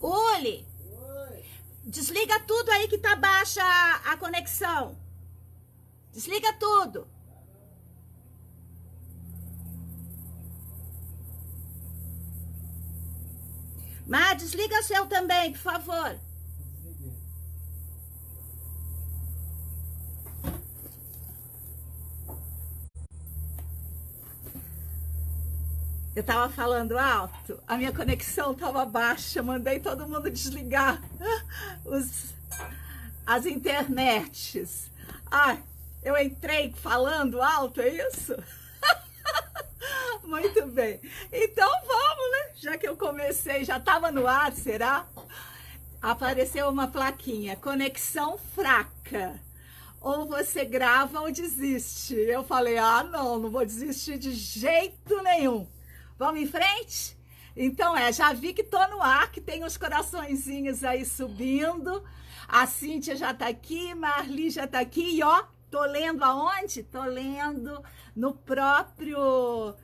Uli, desliga tudo aí que tá baixa a conexão. Desliga tudo. Mas desliga o seu também, por favor. Eu tava falando alto, a minha conexão tava baixa, mandei todo mundo desligar as internets. Ai, eu entrei falando alto, é isso? Muito bem. Então vamos, né? Já que eu comecei, já tava no ar, será? Apareceu uma plaquinha, conexão fraca. Ou você grava ou desiste. Eu falei, não vou desistir de jeito nenhum. Vamos em frente? Então já vi que tô no ar, que tem os coraçõezinhos aí subindo. A Cíntia já tá aqui, Marli já tá aqui. E ó, tô lendo aonde? Tô lendo no próprio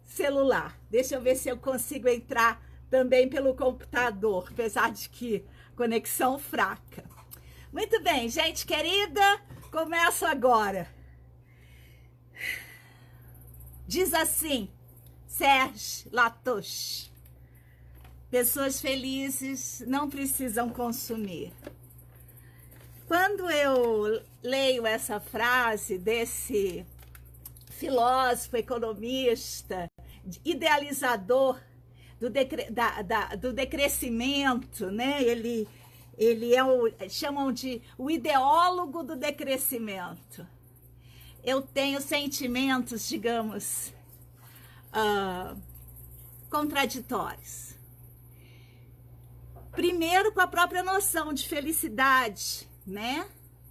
celular. Deixa eu ver se eu consigo entrar também pelo computador, apesar de que conexão fraca. Muito bem, gente querida, começo agora. Diz assim, Serge Latouche: pessoas felizes não precisam consumir. Quando eu leio essa frase desse filósofo, economista, idealizador do decrescimento, né? Ele é chamam de o ideólogo do decrescimento. Eu tenho sentimentos, digamos, contraditórios. Primeiro, com a própria noção de felicidade, né?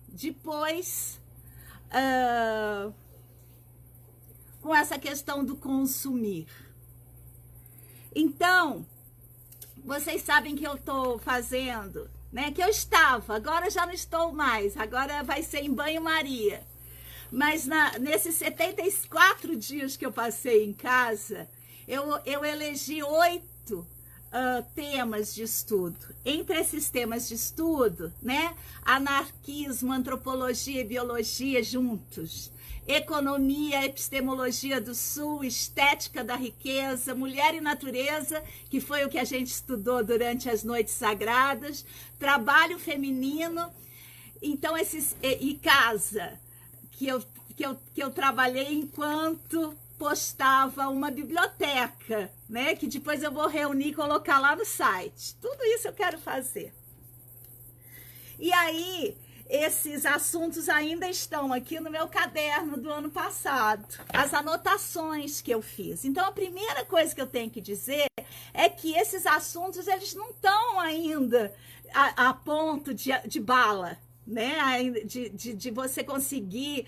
Depois, com essa questão do consumir. Então, vocês sabem que eu estou fazendo, né? Que eu estava, agora já não estou mais, agora vai ser em banho-maria. Mas nesses 74 dias que eu passei em casa, eu elegi 8 temas de estudo. Entre esses temas de estudo, né? Anarquismo, antropologia e biologia juntos. Economia, epistemologia do Sul, estética da riqueza, mulher e natureza, que foi o que a gente estudou durante as noites sagradas, trabalho feminino, então e casa, que eu trabalhei enquanto postava uma biblioteca, né? Que depois eu vou reunir e colocar lá no site. Tudo isso eu quero fazer. E aí, esses assuntos ainda estão aqui no meu caderno do ano passado, as anotações que eu fiz. Então, a primeira coisa que eu tenho que dizer é que esses assuntos, eles não estão ainda a ponto de bala, né? De você conseguir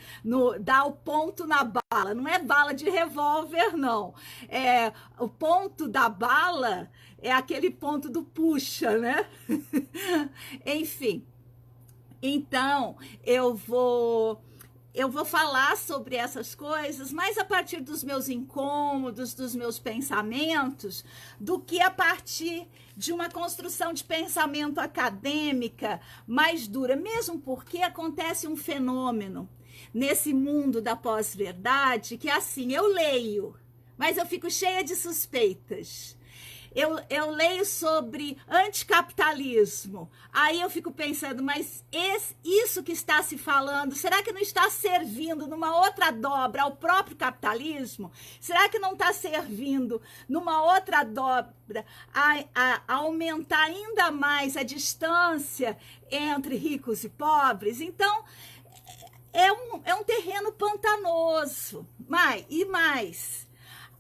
dar o ponto na bala. Não é bala de revólver, não. O ponto da bala é aquele ponto do puxa, né? Enfim. Então, eu vou falar sobre essas coisas, mais a partir dos meus incômodos, dos meus pensamentos, do que a partir de uma construção de pensamento acadêmica mais dura, mesmo porque acontece um fenômeno nesse mundo da pós-verdade, que é assim, eu leio, mas eu fico cheia de suspeitas. Eu leio sobre anticapitalismo, aí eu fico pensando, mas isso que está se falando, será que não está servindo numa outra dobra ao próprio capitalismo? Será que não está servindo numa outra dobra a aumentar ainda mais a distância entre ricos e pobres? Então, é um terreno pantanoso. Mais.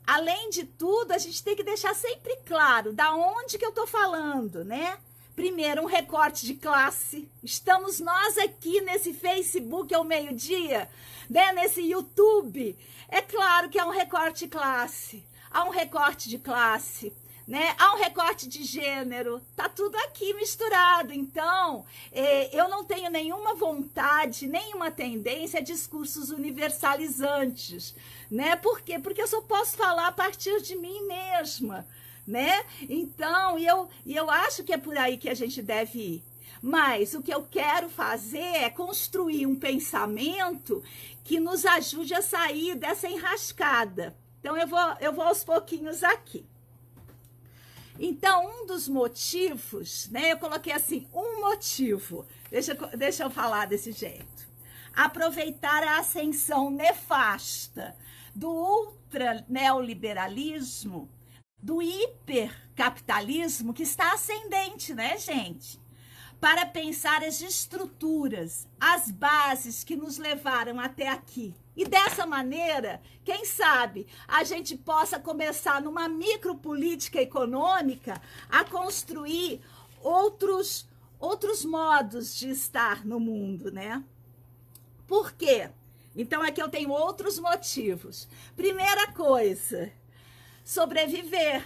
Além de tudo, a gente tem que deixar sempre claro da onde que eu estou falando, né? Primeiro, um recorte de classe. Estamos nós aqui nesse Facebook ao meio-dia, né? Nesse YouTube. É claro que há um recorte de classe. Há um recorte de classe, né? Há um recorte de gênero. Tá tudo aqui misturado. Então, eu não tenho nenhuma vontade, nenhuma tendência a discursos universalizantes, né? Por quê? Porque eu só posso falar a partir de mim mesma, né? Então, eu acho que é por aí que a gente deve ir. Mas o que eu quero fazer é construir um pensamento que nos ajude a sair dessa enrascada. Então, eu vou aos pouquinhos aqui. Então, um dos motivos, né? Eu coloquei assim, um motivo. Deixa eu falar desse jeito. Aproveitar a ascensão nefasta do ultra-neoliberalismo, do hipercapitalismo que está ascendente, né, gente? Para pensar as estruturas, as bases que nos levaram até aqui. E dessa maneira, quem sabe, a gente possa começar numa micropolítica econômica a construir outros modos de estar no mundo, né? Por quê? Então, aqui eu tenho outros motivos. Primeira coisa, sobreviver.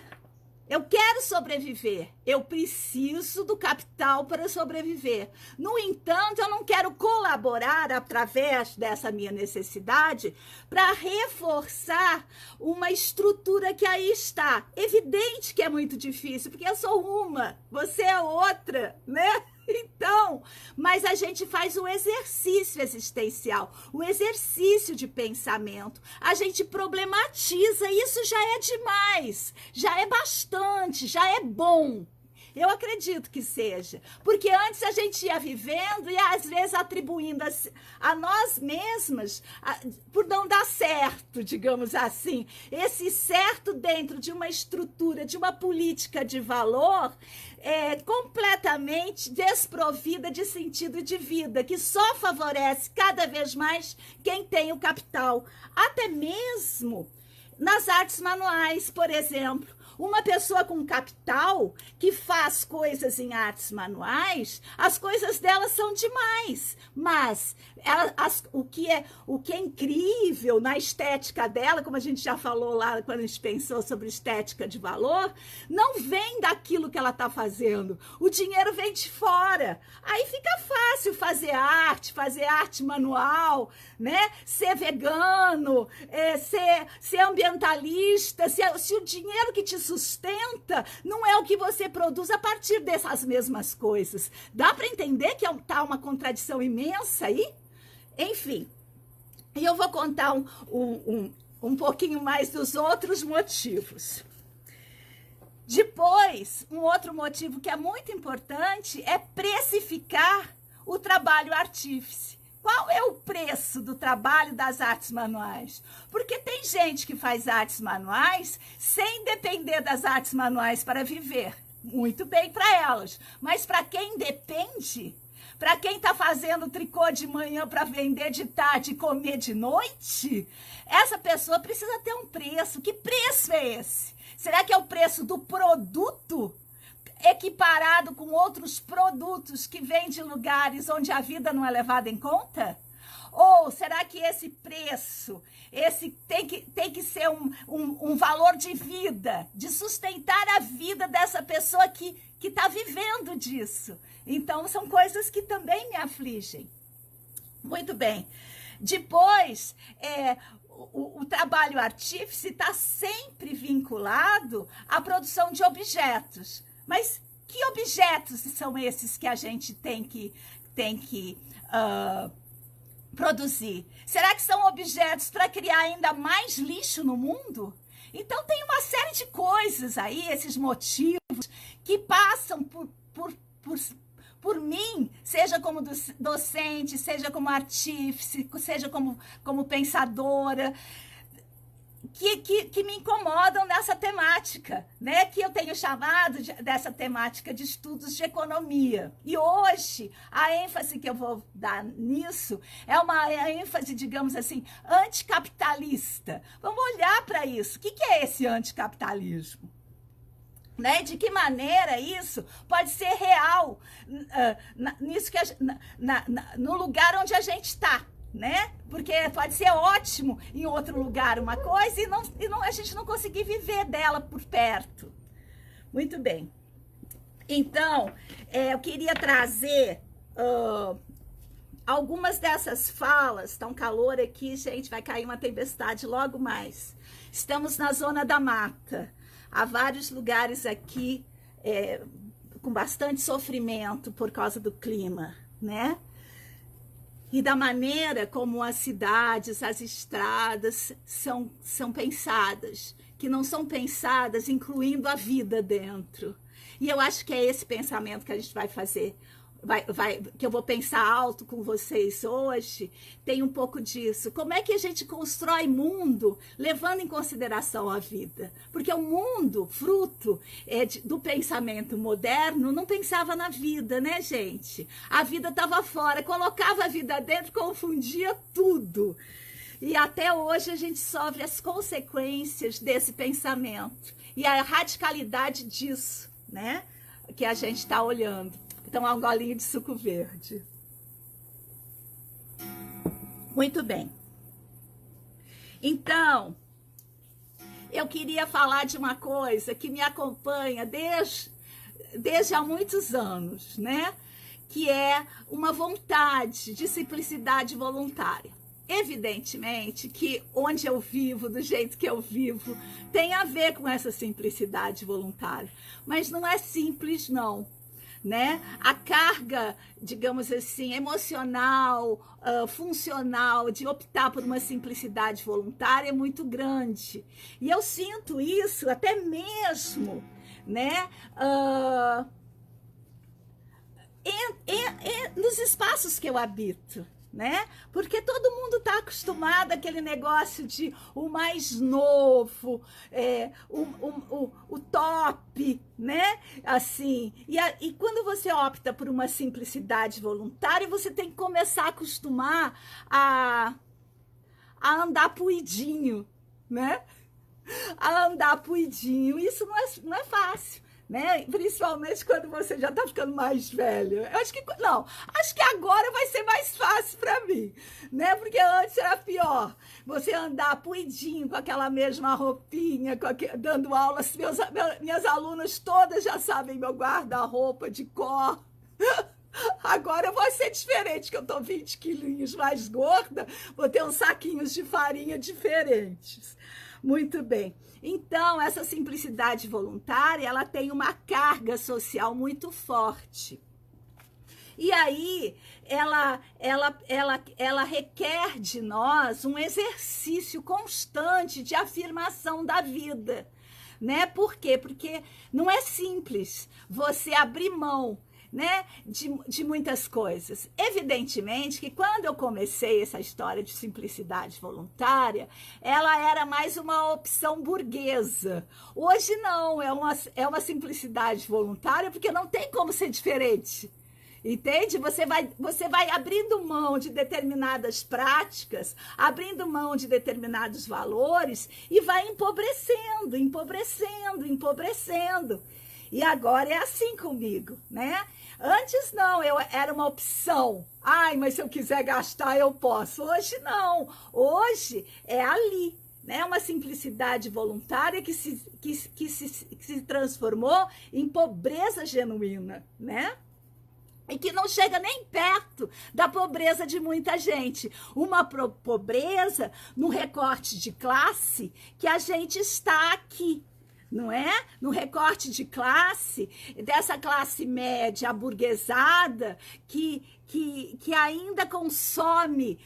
Eu quero sobreviver, eu preciso do capital para sobreviver. No entanto, eu não quero colaborar através dessa minha necessidade para reforçar uma estrutura que aí está. Evidente que é muito difícil, porque eu sou uma, você é outra, né? Então, mas a gente faz o exercício existencial, o exercício de pensamento, a gente problematiza, isso já é demais, já é bastante, já é bom. Eu acredito que seja, porque antes a gente ia vivendo e às vezes atribuindo a nós mesmas por não dar certo, digamos assim. Esse certo dentro de uma estrutura, de uma política de valor completamente desprovida de sentido de vida, que só favorece cada vez mais quem tem o capital. Até mesmo nas artes manuais, por exemplo. Uma pessoa com capital que faz coisas em artes manuais, as coisas dela são demais, mas o que é incrível na estética dela, como a gente já falou lá quando a gente pensou sobre estética de valor, não vem daquilo que ela está fazendo, o dinheiro vem de fora. Aí fica fácil fazer arte manual, né? Ser vegano, ser ambientalista, se o dinheiro que te sustenta não é o que você produz a partir dessas mesmas coisas. Dá para entender que tá uma contradição imensa aí? Enfim, e eu vou contar um pouquinho mais dos outros motivos. Depois, um outro motivo que é muito importante é precificar o trabalho artífice. Qual é o preço do trabalho das artes manuais? Porque tem gente que faz artes manuais sem depender das artes manuais para viver. Muito bem para elas. Mas para quem depende, para quem está fazendo tricô de manhã para vender de tarde e comer de noite, essa pessoa precisa ter um preço. Que preço é esse? Será que é o preço do produto equiparado com outros produtos que vêm de lugares onde a vida não é levada em conta? Ou será que esse preço, tem que ser um valor de vida, de sustentar a vida dessa pessoa que está vivendo disso? Então, são coisas que também me afligem. Muito bem. Depois, o trabalho artífice está sempre vinculado à produção de objetos. Mas que objetos são esses que a gente tem que produzir? Será que são objetos para criar ainda mais lixo no mundo? Então tem uma série de coisas aí, esses motivos, que passam por mim, seja como docente, seja como artífice, seja como pensadora, que me incomodam nessa temática, né? Que eu tenho chamado dessa temática de estudos de economia. E hoje, a ênfase que eu vou dar nisso é uma ênfase, digamos assim, anticapitalista. Vamos olhar para isso. O que é esse anticapitalismo? Né? De que maneira isso pode ser real nisso no lugar onde a gente está? Né? Porque pode ser ótimo em outro lugar uma coisa e a gente não conseguir viver dela por perto. Muito bem. Então, eu queria trazer algumas dessas falas. Tá um calor aqui, gente, vai cair uma tempestade logo mais. Estamos na zona da mata. Há vários lugares aqui com bastante sofrimento por causa do clima, né? E da maneira como as cidades, as estradas são pensadas, que não são pensadas incluindo a vida dentro. E eu acho que é esse pensamento que a gente vai fazer, que eu vou pensar alto com vocês hoje, tem um pouco disso. Como é que a gente constrói mundo levando em consideração a vida? Porque o mundo, fruto do pensamento moderno, não pensava na vida, né, gente? A vida estava fora, colocava a vida dentro, confundia tudo. E até hoje a gente sofre as consequências desse pensamento e a radicalidade disso, né, que a gente está olhando. Então, um golinho de suco verde. Muito bem. Então, eu queria falar de uma coisa que me acompanha desde há muitos anos, né? Que é uma vontade de simplicidade voluntária. Evidentemente que onde eu vivo, do jeito que eu vivo, tem a ver com essa simplicidade voluntária. Mas não é simples, não. Né? A carga, digamos assim, emocional, funcional, de optar por uma simplicidade voluntária é muito grande. E eu sinto isso até mesmo, né? Nos espaços que eu habito. Né? Porque todo mundo está acostumado àquele negócio de o mais novo, o top, né? Assim, e quando você opta por uma simplicidade voluntária, você tem que começar a acostumar a andar puidinho, né? A andar puidinho. Isso não é fácil. Né? Principalmente quando você já tá ficando mais velho. Eu acho que agora vai ser mais fácil para mim, né? Porque antes era pior. Você andar puidinho com aquela mesma roupinha, dando aula, minhas alunas todas já sabem meu guarda-roupa de cor. Agora vai ser diferente, que eu tô 20 quilinhos mais gorda, vou ter uns saquinhos de farinha diferentes. Muito bem. Então, essa simplicidade voluntária, ela tem uma carga social muito forte. E aí, ela requer de nós um exercício constante de afirmação da vida, né? Por quê? Porque não é simples você abrir mão, né, de muitas coisas. Evidentemente que quando eu comecei essa história de simplicidade voluntária, ela era mais uma opção burguesa. Hoje não, é uma simplicidade voluntária porque não tem como ser diferente. Entende? Você vai abrindo mão de determinadas práticas, abrindo mão de determinados valores e vai empobrecendo, empobrecendo, empobrecendo. E agora é assim comigo, né? Antes não, era uma opção. Ai, mas se eu quiser gastar, eu posso. Hoje não. Hoje é ali, né? Uma simplicidade voluntária que se transformou em pobreza genuína, né? E que não chega nem perto da pobreza de muita gente. Uma pobreza no recorte de classe que a gente está aqui, não é? No recorte de classe, dessa classe média aburguesada que ainda consome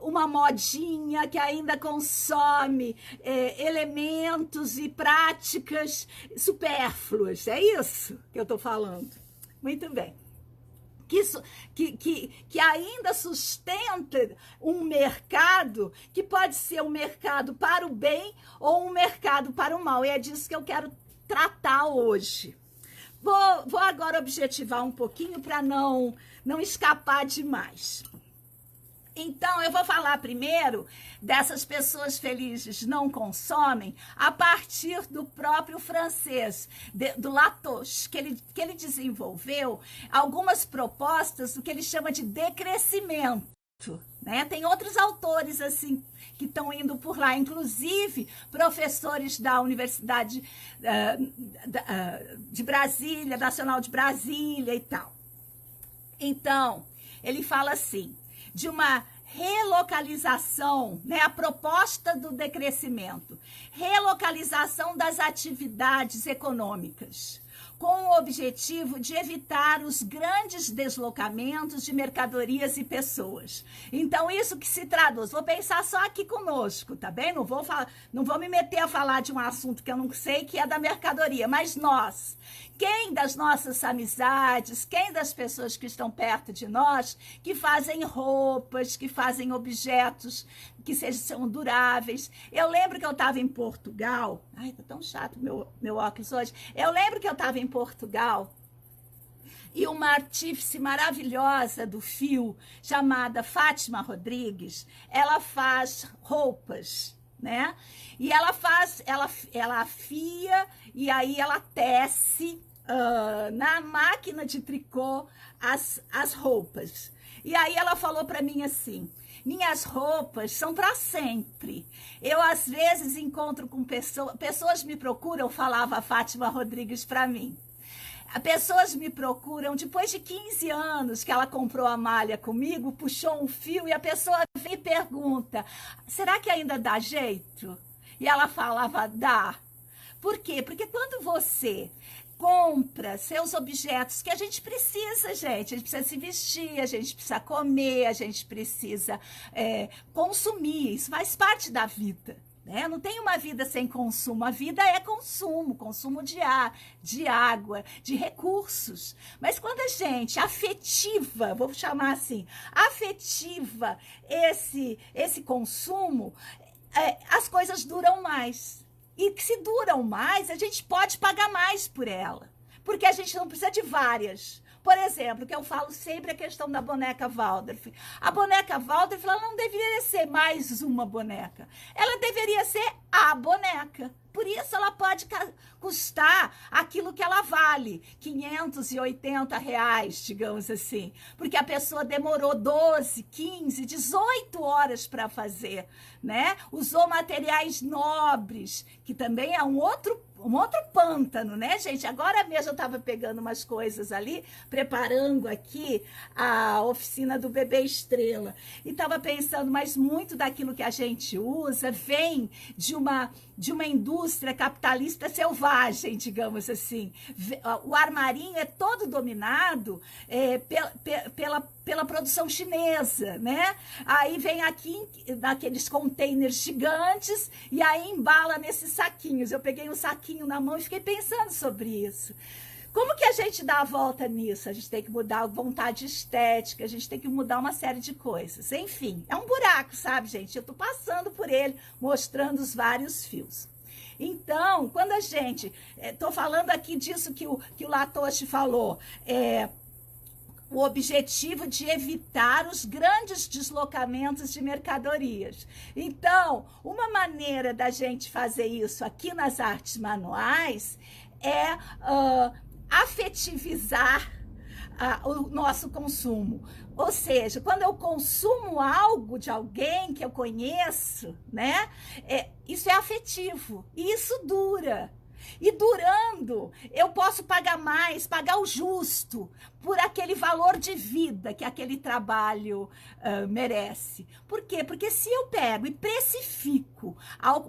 uma modinha, que ainda consome elementos e práticas supérfluas. É isso que eu estou falando. Muito bem. Que ainda sustenta um mercado que pode ser um mercado para o bem ou um mercado para o mal. E é disso que eu quero tratar hoje. Vou agora objetivar um pouquinho para não escapar demais. Então, eu vou falar primeiro dessas pessoas felizes não consomem a partir do próprio francês, do Latouche, que ele desenvolveu algumas propostas do que ele chama de decrescimento. Né? Tem outros autores assim que estão indo por lá, inclusive professores da Universidade de Brasília, Nacional de Brasília e tal. Então, ele fala assim, de uma relocalização, né, a proposta do decrescimento, relocalização das atividades econômicas, com o objetivo de evitar os grandes deslocamentos de mercadorias e pessoas. Então, isso que se traduz, vou pensar só aqui conosco, tá bem? Não vou me meter a falar de um assunto que eu não sei, que é da mercadoria, mas nós, quem das nossas amizades, quem das pessoas que estão perto de nós, que fazem roupas, que fazem objetos que sejam duráveis. Eu lembro que eu estava em Portugal. Ai, tá tão chato meu óculos hoje. Eu lembro que eu estava em Portugal e uma artífice maravilhosa do fio, chamada Fátima Rodrigues, ela faz roupas, né? E ela afia e aí ela tece na máquina de tricô as roupas. E aí ela falou para mim assim: minhas roupas são para sempre. Eu, às vezes, encontro com pessoas me procuram, falava a Fátima Rodrigues para mim. Pessoas me procuram, depois de 15 anos que ela comprou a malha comigo, puxou um fio e a pessoa vem e pergunta: será que ainda dá jeito? E ela falava: dá. Por quê? Porque quando você compra seus objetos, que a gente precisa, gente. A gente precisa se vestir, a gente precisa comer, a gente precisa consumir. Isso faz parte da vida, né? Não tem uma vida sem consumo. A vida é consumo, consumo de ar, de água, de recursos. Mas quando a gente afetiva, vou chamar assim, afetiva esse consumo, as coisas duram mais. E que se duram mais, a gente pode pagar mais por ela. Porque a gente não precisa de várias. Por exemplo, que eu falo sempre a questão da boneca Waldorf. A boneca Waldorf, ela não deveria ser mais uma boneca. Ela deveria ser a boneca. Por isso ela pode custar aquilo que ela vale, R$580, digamos assim. Porque a pessoa demorou 12, 15, 18 horas para fazer, né? Usou materiais nobres, que também é um outro pântano, né, gente? Agora mesmo eu estava pegando umas coisas ali, preparando aqui a oficina do Bebê Estrela. E estava pensando, mas muito daquilo que a gente usa vem de uma indústria capitalista selvagem, digamos assim. O armarinho é todo dominado pela produção chinesa, né? Aí vem aqui naqueles containers gigantes e aí embala nesses saquinhos. Eu peguei um saquinho na mão e fiquei pensando sobre isso. Como que a gente dá a volta nisso? A gente tem que mudar a vontade estética, a gente tem que mudar uma série de coisas. Enfim, é um buraco, sabe, gente? Eu tô passando por ele, mostrando os vários fios. Então, quando a gente... tô falando aqui disso que o Latoche falou, o objetivo de evitar os grandes deslocamentos de mercadorias. Então, uma maneira da gente fazer isso aqui nas artes manuais é afetivizar o nosso consumo. Ou seja, quando eu consumo algo de alguém que eu conheço, né, isso é afetivo e isso dura. E durando, eu posso pagar mais, pagar o justo por aquele valor de vida que aquele trabalho merece. Por quê? Porque se eu pego e precifico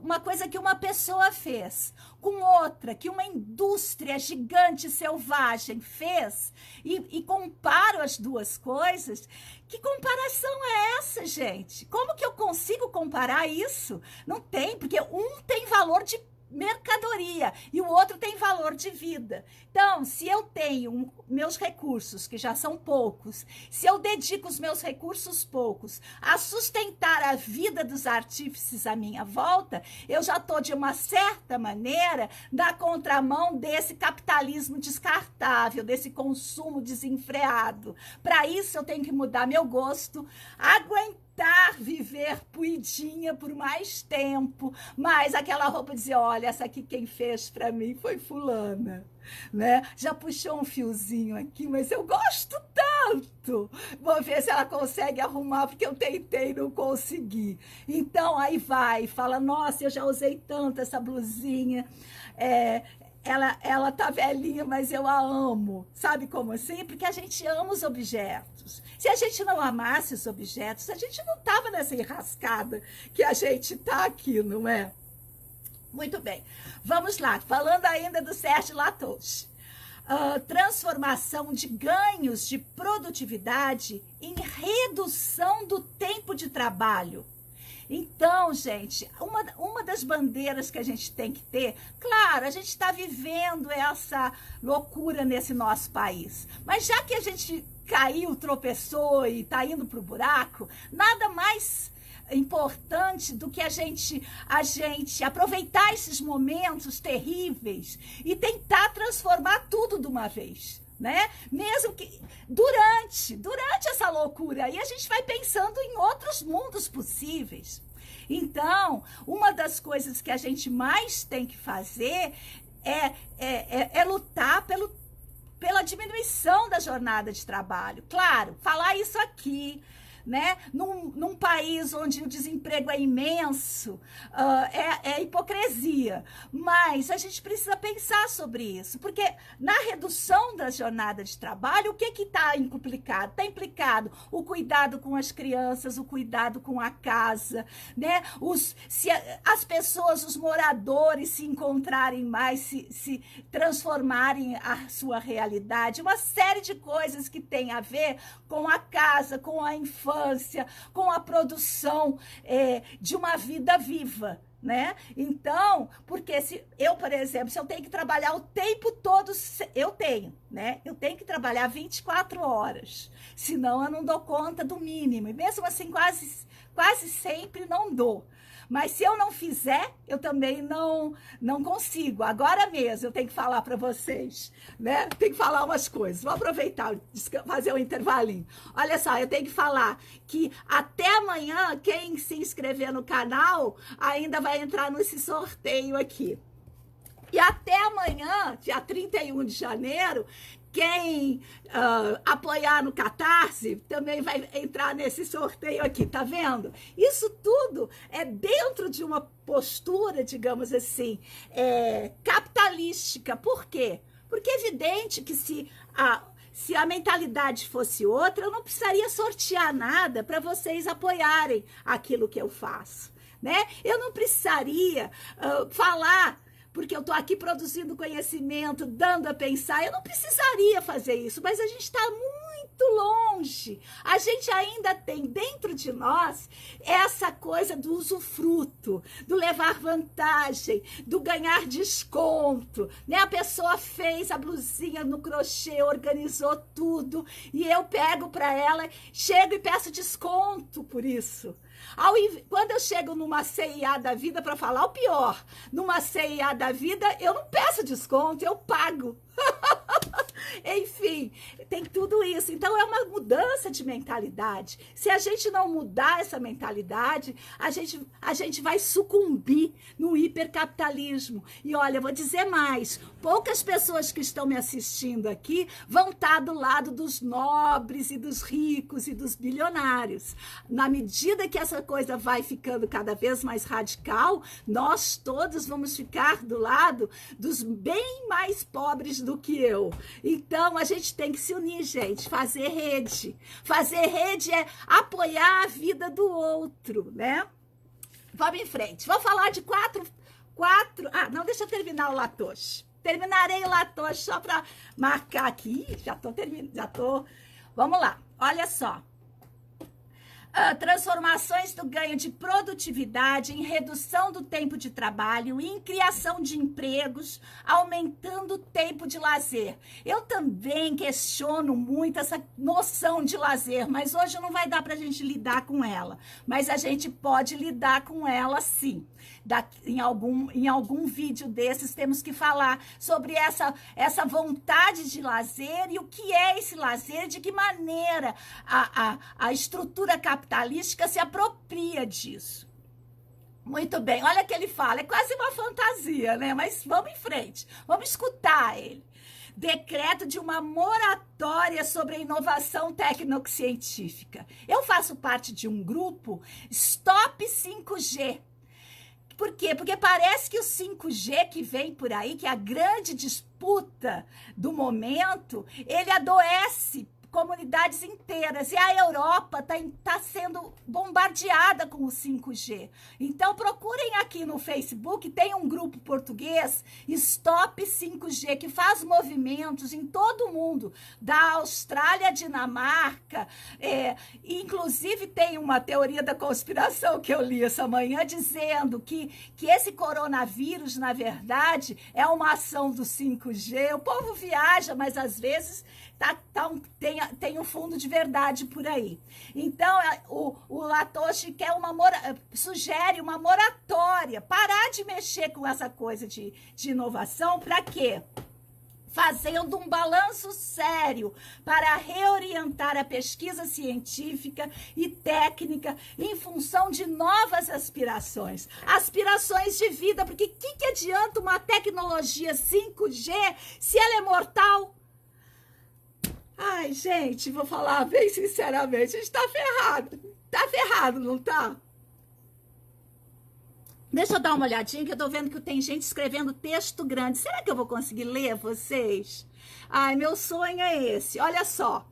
uma coisa que uma pessoa fez com outra, que uma indústria gigante selvagem fez, e comparo as duas coisas, que comparação é essa, gente? Como que eu consigo comparar isso? Não tem, porque um tem valor de mercadoria e o outro tem valor de vida. Então, se eu tenho meus recursos, que já são poucos, se eu dedico os meus recursos poucos a sustentar a vida dos artífices à minha volta, eu já estou, de uma certa maneira, na contramão desse capitalismo descartável, desse consumo desenfreado. Para isso, eu tenho que mudar meu gosto, aguentar viver puidinha por mais tempo, mas aquela roupa dizia: olha, essa aqui quem fez para mim foi fulana, né? Já puxou um fiozinho aqui, mas eu gosto tanto. Vou ver se ela consegue arrumar, porque eu tentei e não consegui. Então aí vai, fala: nossa, eu já usei tanto essa blusinha, ela tá velhinha, mas eu a amo. Sabe como assim? Porque a gente ama os objetos. Se a gente não amasse os objetos, a gente não tava nessa enrascada que a gente tá aqui, não é? Muito bem. Vamos lá. Falando ainda do Serge Latouche. Transformação de ganhos de produtividade em redução do tempo de trabalho. Então, gente, uma das bandeiras que a gente tem que ter, claro, a gente está vivendo essa loucura nesse nosso país, mas já que a gente caiu, tropeçou e está indo para o buraco, nada mais importante do que a gente aproveitar esses momentos terríveis e tentar transformar tudo de uma vez. Né? Mesmo que durante essa loucura aí a gente vai pensando em outros mundos possíveis. Então, uma das coisas que a gente mais tem que fazer é lutar pela diminuição da jornada de trabalho. Claro, falar isso aqui, né? Num país onde o desemprego é imenso, é hipocrisia. Mas a gente precisa pensar sobre isso, porque na redução da jornada de trabalho, o que está implicado? Está implicado o cuidado com as crianças, o cuidado com a casa, né? Se as pessoas, os moradores se encontrarem mais, se transformarem a sua realidade, uma série de coisas que tem a ver com a casa, com a infância, com a produção de uma vida viva, né? Então, porque se eu, por exemplo, se eu tenho que trabalhar o tempo todo, eu tenho que trabalhar 24 horas, senão eu não dou conta do mínimo, e mesmo assim quase sempre não dou. Mas se eu não fizer, eu também não consigo. Agora mesmo eu tenho que falar para vocês, né? Tem que falar umas coisas. Vou aproveitar, fazer um intervalinho. Olha só, eu tenho que falar que até amanhã, quem se inscrever no canal ainda vai entrar nesse sorteio aqui. E até amanhã, dia 31 de janeiro, quem apoiar no Catarse também vai entrar nesse sorteio aqui, tá vendo? Isso tudo é dentro de uma postura, digamos assim, capitalística. Por quê? Porque é evidente que se a mentalidade fosse outra, eu não precisaria sortear nada para vocês apoiarem aquilo que eu faço, né? Eu não precisaria falar, porque eu estou aqui produzindo conhecimento, dando a pensar, eu não precisaria fazer isso, mas a gente está muito longe. A gente ainda tem dentro de nós essa coisa do usufruto, do levar vantagem, do ganhar desconto, né? A pessoa fez a blusinha no crochê, organizou tudo, e eu pego para ela, chego e peço desconto por isso. Quando eu chego numa C&A da vida, para falar o pior, numa C&A da vida, eu não peço desconto, eu pago. Enfim, tem tudo isso. Então, é uma mudança de mentalidade. Se a gente não mudar essa mentalidade, a gente vai sucumbir no hipercapitalismo. E olha, eu vou dizer mais, poucas pessoas que estão me assistindo aqui vão estar do lado dos nobres e dos ricos e dos bilionários. Na medida que essa coisa vai ficando cada vez mais radical, nós todos vamos ficar do lado dos bem mais pobres do que eu. Então, a gente tem que se unir, gente, fazer rede. Fazer rede é apoiar a vida do outro, né? Vamos em frente. Vou falar de quatro... não, deixa eu terminar o Latouche. Terminarei o Latouche só para marcar aqui. Já tô terminando, Vamos lá, olha só. Transformações do ganho de produtividade em redução do tempo de trabalho e em criação de empregos, aumentando o tempo de lazer. Eu também questiono muito essa noção de lazer, mas hoje não vai dar para a gente lidar com ela. Mas a gente pode lidar com ela sim. Em algum vídeo desses temos que falar sobre essa vontade de lazer e o que é esse lazer, de que maneira a estrutura capitalística se apropria disso. Muito bem, olha o que ele fala, é quase uma fantasia, né? Mas vamos em frente, vamos escutar ele. Decreto de uma moratória sobre a inovação tecnocientífica. Eu faço parte de um grupo Stop 5G. Por quê? Porque parece que o 5G que vem por aí, que é a grande disputa do momento, ele adoece comunidades inteiras. E a Europa tá sendo bombardeada com o 5G. Então, procurem aqui no Facebook, tem um grupo português, Stop 5G, que faz movimentos em todo o mundo, da Austrália, Dinamarca, inclusive tem uma teoria da conspiração que eu li essa manhã, dizendo que esse coronavírus, na verdade, é uma ação do 5G. O povo viaja, mas às vezes tem um fundo de verdade por aí. Então, o Latoshi sugere uma moratória, parar de mexer com essa coisa de inovação. Para quê? Fazendo um balanço sério para reorientar a pesquisa científica e técnica em função de novas aspirações de vida, porque o que adianta uma tecnologia 5G se ela é mortal? Ai, gente, vou falar bem sinceramente, a gente tá ferrado. Tá ferrado, não tá? Deixa eu dar uma olhadinha, que eu tô vendo que tem gente escrevendo texto grande. Será que eu vou conseguir ler vocês? Ai, meu sonho é esse. Olha só.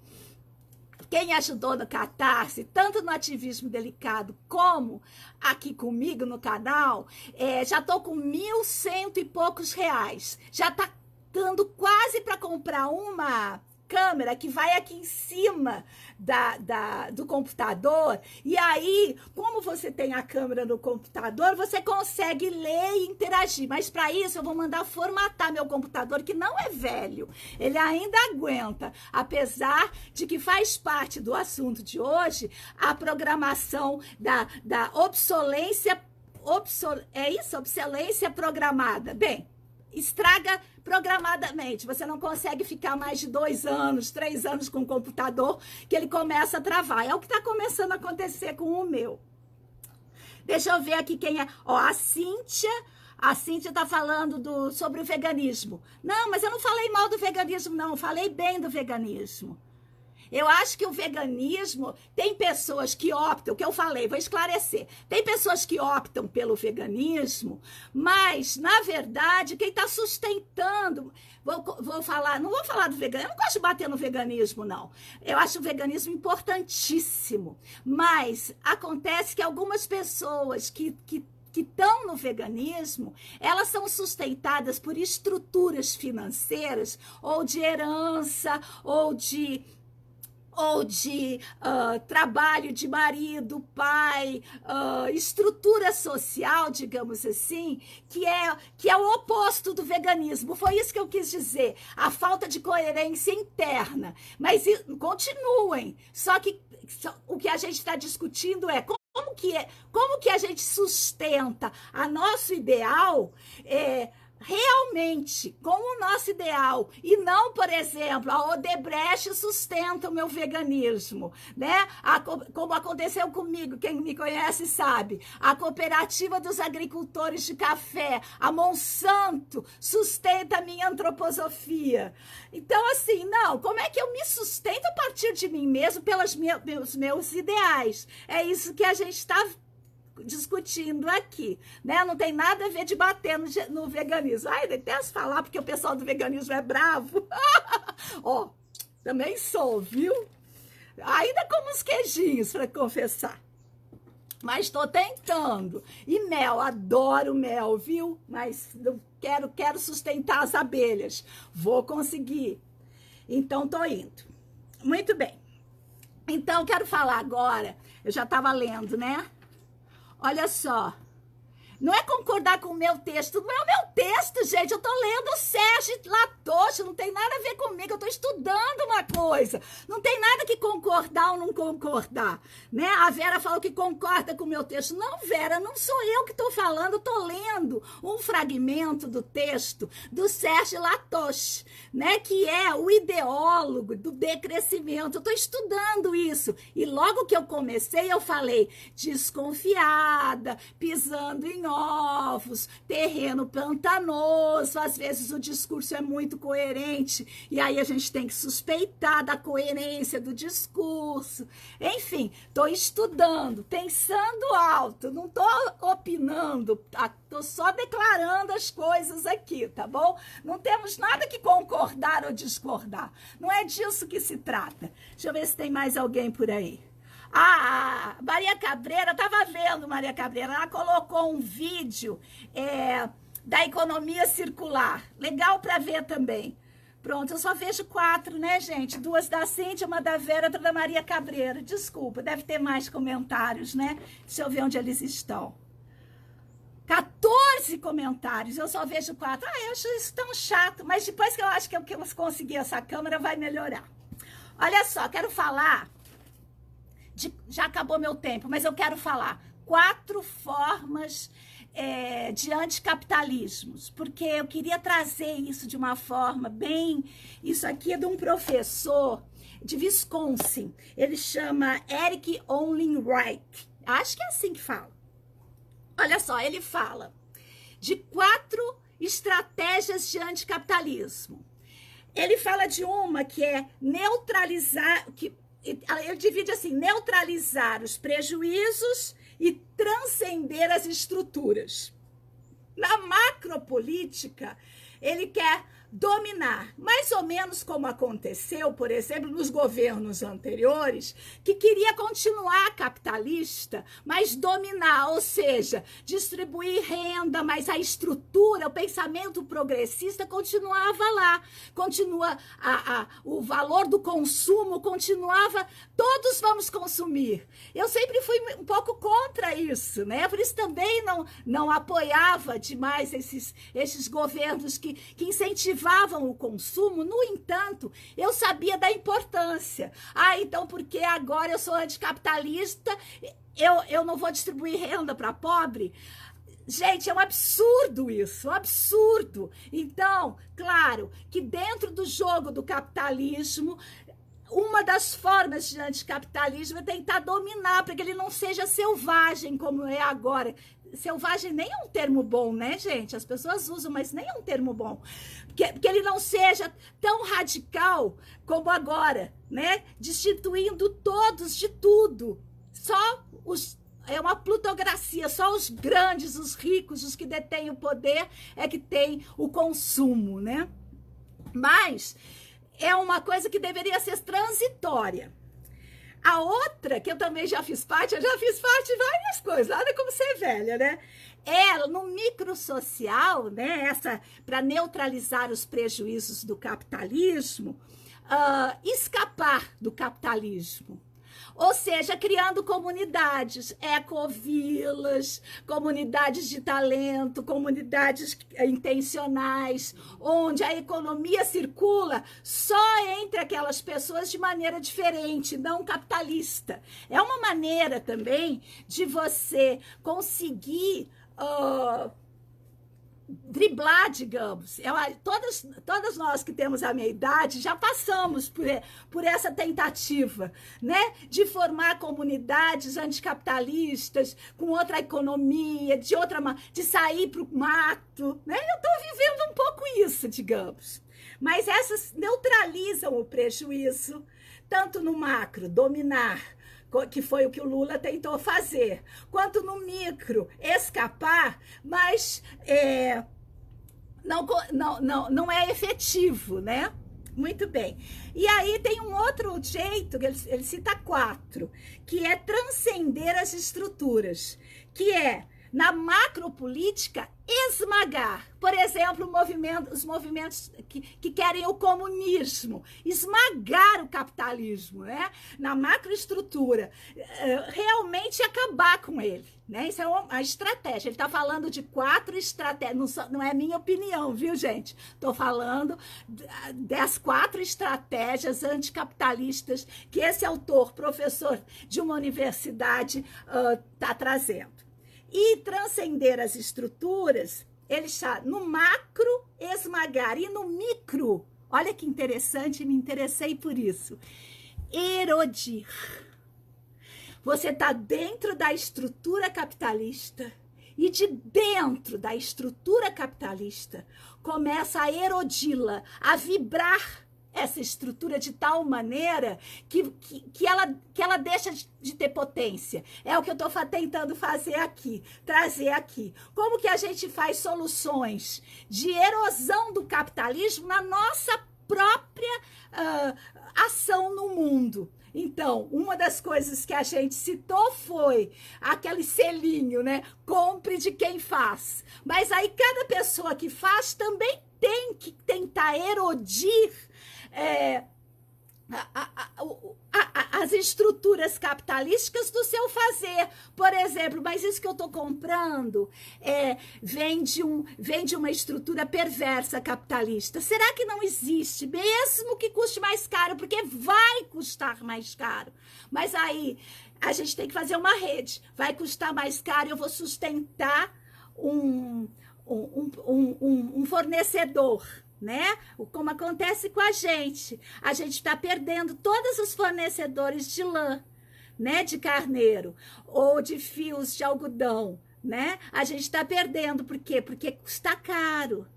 Quem ajudou no Catarse, tanto no Ativismo Delicado como aqui comigo no canal, já tô com 1.100 e poucos reais. Já tá dando quase para comprar uma câmera que vai aqui em cima do computador, e aí, como você tem a câmera no computador, você consegue ler e interagir, mas para isso eu vou mandar formatar meu computador, que não é velho, ele ainda aguenta, apesar de que faz parte do assunto de hoje, a programação da obsolência programada. Bem, estraga programadamente. Você não consegue ficar mais de 2 anos, 3 anos com o computador, que ele começa a travar. É o que está começando a acontecer com o meu. Deixa eu ver aqui quem é. Ó, a Cíntia está falando sobre o veganismo. Não, mas eu não falei mal do veganismo, não. Eu falei bem do veganismo. Eu acho que o veganismo, tem pessoas que optam, que eu falei, vou esclarecer, tem pessoas que optam pelo veganismo, mas, na verdade, quem está sustentando, vou falar, não vou falar do veganismo, eu não gosto de bater no veganismo, não. Eu acho o veganismo importantíssimo, mas acontece que algumas pessoas que estão no veganismo, elas são sustentadas por estruturas financeiras, ou de herança, ou de trabalho de marido, pai, estrutura social, digamos assim, que é o oposto do veganismo. Foi isso que eu quis dizer, a falta de coerência interna. Mas continuem, só que o que a gente está discutindo é como que a gente sustenta a nosso ideal realmente com o nosso ideal, e não, por exemplo, a Odebrecht sustenta o meu veganismo, né? Como aconteceu comigo, quem me conhece sabe, a Cooperativa dos Agricultores de Café, a Monsanto, sustenta a minha antroposofia. Então, assim, não, como é que eu me sustento a partir de mim mesmo pelos meus ideais? É isso que a gente está discutindo aqui, né? Não tem nada a ver de bater no veganismo. Ai, detesto falar porque o pessoal do veganismo é bravo. Ó, também sou, viu? Ainda como uns queijinhos, para confessar. Mas estou tentando. E mel, adoro mel, viu? Mas não quero sustentar as abelhas. Vou conseguir. Então, tô indo. Muito bem. Então, quero falar agora. Eu já estava lendo, né? Olha só, não é concordar com o meu texto, não é o meu texto, gente, eu tô lendo o Sérgio Latoshi, não tem nada a ver comigo, eu tô estudando uma coisa, não tem nada que concordar ou não concordar, né? A Vera falou que concorda com o meu texto. Não, Vera, não sou eu que tô falando, eu tô lendo um fragmento do texto do Sérgio Latoshi, né? Que é o ideólogo do decrescimento. Eu tô estudando isso, e logo que eu comecei, eu falei desconfiada, pisando em ovos, terreno pantanoso, às vezes o discurso é muito coerente, e aí a gente tem que suspeitar, duvidar da coerência do discurso. Enfim, estou estudando, pensando alto, não estou opinando, estou só declarando as coisas aqui, tá bom? Não temos nada que concordar ou discordar. Não é disso que se trata. Deixa eu ver se tem mais alguém por aí. Maria Cabreira, estava vendo, Maria Cabreira, ela colocou um vídeo da economia circular. Legal para ver também. Pronto, eu só vejo 4, né, gente? 2 da Cíntia, uma da Vera, outra da Maria Cabreira. Desculpa, deve ter mais comentários, né? Deixa eu ver onde eles estão. 14 comentários, eu só vejo 4. Eu acho isso tão chato, mas depois que eu acho que eu conseguir essa câmera, vai melhorar. Olha só, quero falar... Já acabou meu tempo, mas eu quero falar 4 formas de anticapitalismos, porque eu queria trazer isso de uma forma bem... Isso aqui é de um professor de Wisconsin, ele chama Eric Olin Wright, acho que é assim que fala. Olha só, ele fala de 4 estratégias de anticapitalismo. Ele fala de uma que é neutralizar... Ele divide assim, neutralizar os prejuízos e transcender as estruturas. Na macropolítica, ele quer dominar, mais ou menos como aconteceu, por exemplo, nos governos anteriores, que queria continuar capitalista, mas dominar, ou seja, distribuir renda, mas a estrutura, o pensamento progressista continuava lá, o valor do consumo continuava, todos vamos consumir. Eu sempre fui um pouco contra isso, né? Por isso também não apoiava demais esses governos que incentivavam o consumo. No entanto, eu sabia da importância. Então, porque agora eu sou anticapitalista, eu não vou distribuir renda para pobre? Gente, é um absurdo isso, um absurdo. Então, claro que dentro do jogo do capitalismo, uma das formas de anticapitalismo é tentar dominar, para que ele não seja selvagem como é agora. Selvagem nem é um termo bom, né, gente? As pessoas usam, mas nem é um termo bom. Que ele não seja tão radical como agora, né? Destituindo todos de tudo. É uma plutocracia, só os grandes, os ricos, os que detêm o poder é que têm o consumo, né? Mas é uma coisa que deveria ser transitória. A outra, que eu também já fiz parte, de várias coisas, nada como ser velha, né? No microsocial, né? Essa, para neutralizar os prejuízos do capitalismo, escapar do capitalismo. Ou seja, criando comunidades, ecovilas, comunidades de talento, comunidades intencionais, onde a economia circula só entre aquelas pessoas de maneira diferente, não capitalista. É uma maneira também de você conseguir... driblar, digamos. Todas nós que temos a minha idade já passamos por essa tentativa, né, de formar comunidades anticapitalistas com outra economia, de sair para o mato, né? Eu estou vivendo um pouco isso, digamos. Mas essas neutralizam o prejuízo, tanto no macro, dominar, que foi o que o Lula tentou fazer, quanto no micro, escapar, mas não é efetivo, né? Muito bem. E aí tem um outro jeito, ele cita 4, que é transcender as estruturas, que é, na macropolítica, esmagar. Por exemplo, os movimentos que querem o comunismo, esmagar o capitalismo, né? Na macroestrutura, realmente acabar com ele, né? Isso é uma estratégia. Ele está falando de 4 estratégias, não é minha opinião, viu, gente? Estou falando das 4 estratégias anticapitalistas que esse autor, professor de uma universidade, está trazendo. E transcender as estruturas, ele está no macro, esmagar, e no micro, olha que interessante, me interessei por isso, erodir. Você está dentro da estrutura capitalista e de dentro da estrutura capitalista começa a erodi-la, a vibrar essa estrutura de tal maneira que ela deixa de ter potência. É o que eu estou tentando fazer aqui, trazer aqui. Como que a gente faz soluções de erosão do capitalismo na nossa própria ação no mundo? Então, uma das coisas que a gente citou foi aquele selinho, né? Compre de quem faz. Mas aí cada pessoa que faz também tem que tentar erodir as estruturas capitalísticas do seu fazer. Por exemplo, mas isso que eu estou comprando vem de uma estrutura perversa capitalista. Será que não existe, mesmo que custe mais caro? Porque vai custar mais caro. Mas aí a gente tem que fazer uma rede. Vai custar mais caro, eu vou sustentar um fornecedor, né? Como acontece com a gente está perdendo todos os fornecedores de lã, né, de carneiro ou de fios de algodão, né? A gente está perdendo, por quê? Porque custa caro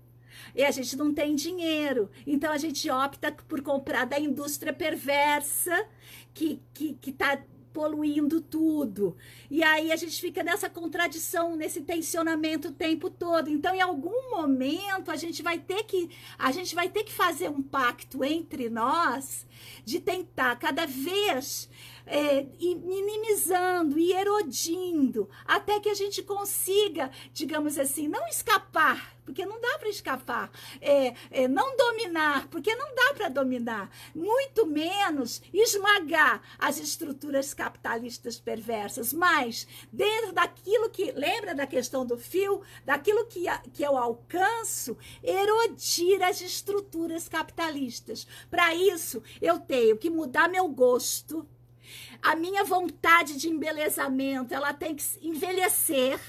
e a gente não tem dinheiro, então a gente opta por comprar da indústria perversa que está poluindo tudo. E aí a gente fica nessa contradição, nesse tensionamento o tempo todo. Então, em algum momento, a gente vai ter que fazer um pacto entre nós de tentar cada vez ir minimizando e erodindo até que a gente consiga, digamos assim, não escapar, porque não dá para escapar, não dominar, porque não dá para dominar, muito menos esmagar as estruturas capitalistas perversas, mas dentro daquilo que, lembra da questão do fio, daquilo que eu alcanço, erodir as estruturas capitalistas. Para isso, eu tenho que mudar meu gosto. A minha vontade de embelezamento, ela tem que envelhecer,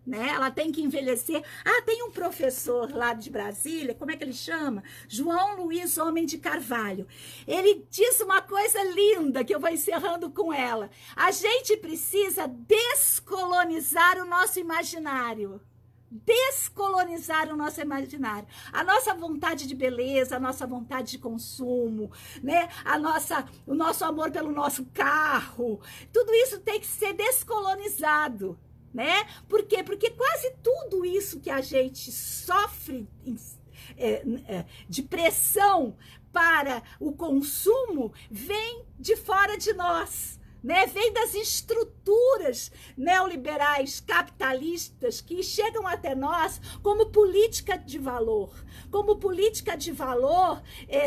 né? Ela tem que envelhecer. Tem um professor lá de Brasília, como é que ele chama? João Luiz Homem de Carvalho. Ele diz uma coisa linda, que eu vou encerrando com ela. A gente precisa descolonizar o nosso imaginário. Descolonizar o nosso imaginário, a nossa vontade de beleza, a nossa vontade de consumo, né? O nosso amor pelo nosso carro, tudo isso tem que ser descolonizado, né? Por quê? Porque quase tudo isso que a gente sofre de pressão para o consumo vem de fora de nós, né? Vem das estruturas neoliberais capitalistas que chegam até nós como política de valor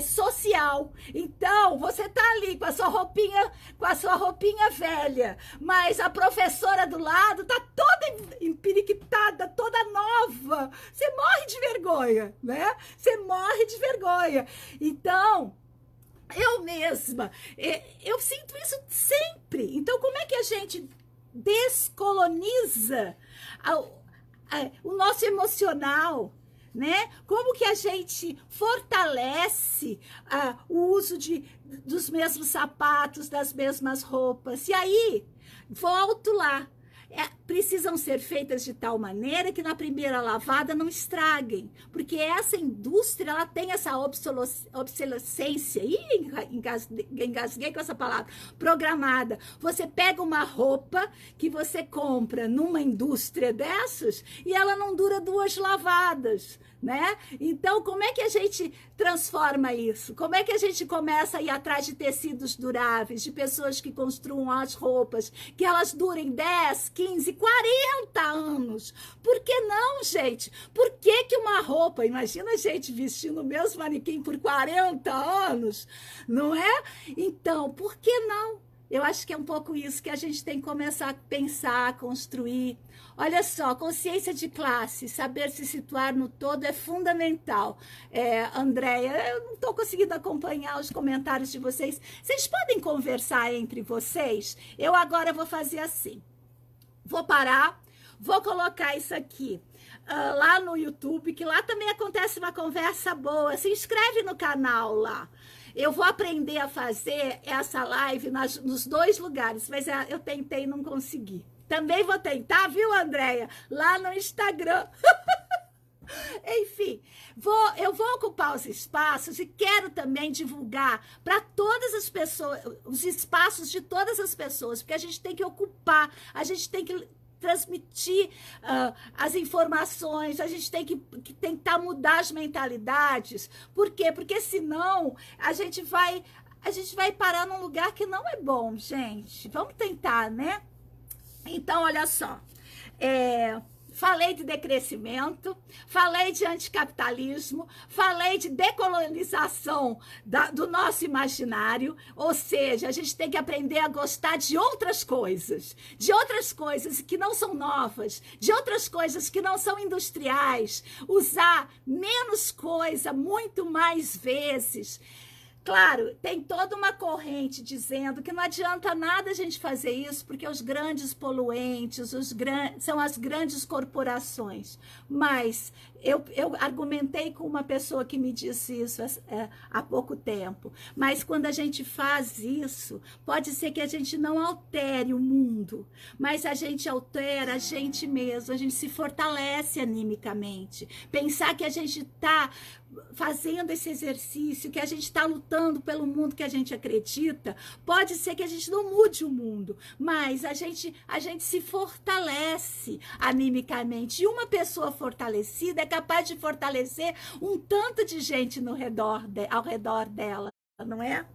social. Então, você tá ali com a sua roupinha velha, mas a professora do lado tá toda empiriquitada, toda nova. Você morre de vergonha, né? Você morre de vergonha. Então, eu mesma, eu sinto isso sempre. Então, como é que a gente descoloniza o nosso emocional, né? Como que a gente fortalece o uso dos mesmos sapatos, das mesmas roupas? E aí, volto lá. Precisam ser feitas de tal maneira que na primeira lavada não estraguem, porque essa indústria, ela tem essa obsolescência, engasguei com essa palavra, programada. Você pega uma roupa que você compra numa indústria dessas e ela não dura 2 lavadas, né? Então, como é que a gente transforma isso? Como é que a gente começa a ir atrás de tecidos duráveis, de pessoas que construam as roupas, que elas durem 10, 15, 40 anos? Por que não, gente? Por que uma roupa, imagina a gente vestindo o mesmo manequim por 40 anos, não é? Então, por que não? Eu acho que é um pouco isso que a gente tem que começar a pensar, a construir. Olha só, consciência de classe, saber se situar no todo é fundamental. Andréia, eu não estou conseguindo acompanhar os comentários de vocês. Vocês podem conversar entre vocês? Eu agora vou fazer assim. Vou parar, vou colocar isso aqui lá no YouTube, que lá também acontece uma conversa boa. Se inscreve no canal lá. Eu vou aprender a fazer essa live nos 2 lugares, mas eu tentei e não consegui. Também vou tentar, viu, Andréia? Lá no Instagram. Enfim, eu vou ocupar os espaços e quero também divulgar para todas as pessoas, os espaços de todas as pessoas, porque a gente tem que ocupar, a gente tem que transmitir as informações, a gente tem que tentar mudar as mentalidades. Por quê? Porque senão a gente vai parar num lugar que não é bom, gente. Vamos tentar, né? Então, olha só. Falei de decrescimento, falei de anticapitalismo, falei de decolonização do nosso imaginário, ou seja, a gente tem que aprender a gostar de outras coisas que não são novas, de outras coisas que não são industriais, usar menos coisa, muito mais vezes. Claro, tem toda uma corrente dizendo que não adianta nada a gente fazer isso, porque os grandes poluentes são as grandes corporações. Mas eu argumentei com uma pessoa que me disse isso há pouco tempo. Mas quando a gente faz isso, pode ser que a gente não altere o mundo, mas a gente altera a gente mesmo, a gente se fortalece animicamente. Pensar que a gente está fazendo esse exercício, que a gente está lutando pelo mundo que a gente acredita, pode ser que a gente não mude o mundo, mas a gente se fortalece animicamente. E uma pessoa fortalecida é capaz de fortalecer um tanto de gente ao redor dela, não é?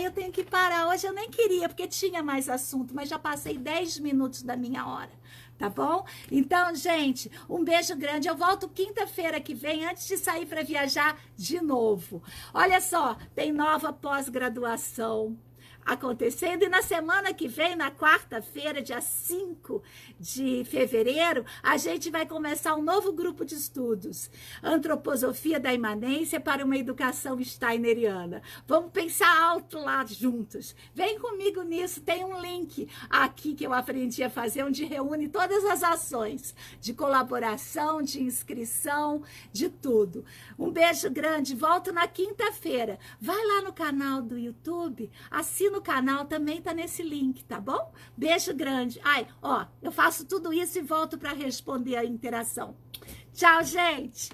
Eu tenho que parar. Hoje eu nem queria, porque tinha mais assunto, mas já passei 10 minutos da minha hora. Tá bom? Então, gente, um beijo grande. Eu volto quinta-feira que vem, antes de sair para viajar de novo. Olha só, tem nova pós-graduação acontecendo, e na semana que vem, na quarta-feira, dia 5 de fevereiro, a gente vai começar um novo grupo de estudos, Antroposofia da Imanência para uma Educação Steineriana. Vamos pensar alto lá juntos. Vem comigo nisso, tem um link aqui que eu aprendi a fazer, onde reúne todas as ações de colaboração, de inscrição, de tudo. Um beijo grande, volto na quinta-feira. Vai lá no canal do YouTube, assina o canal, também tá nesse link, tá bom? Beijo grande. Eu faço tudo isso e volto para responder a interação. Tchau, gente!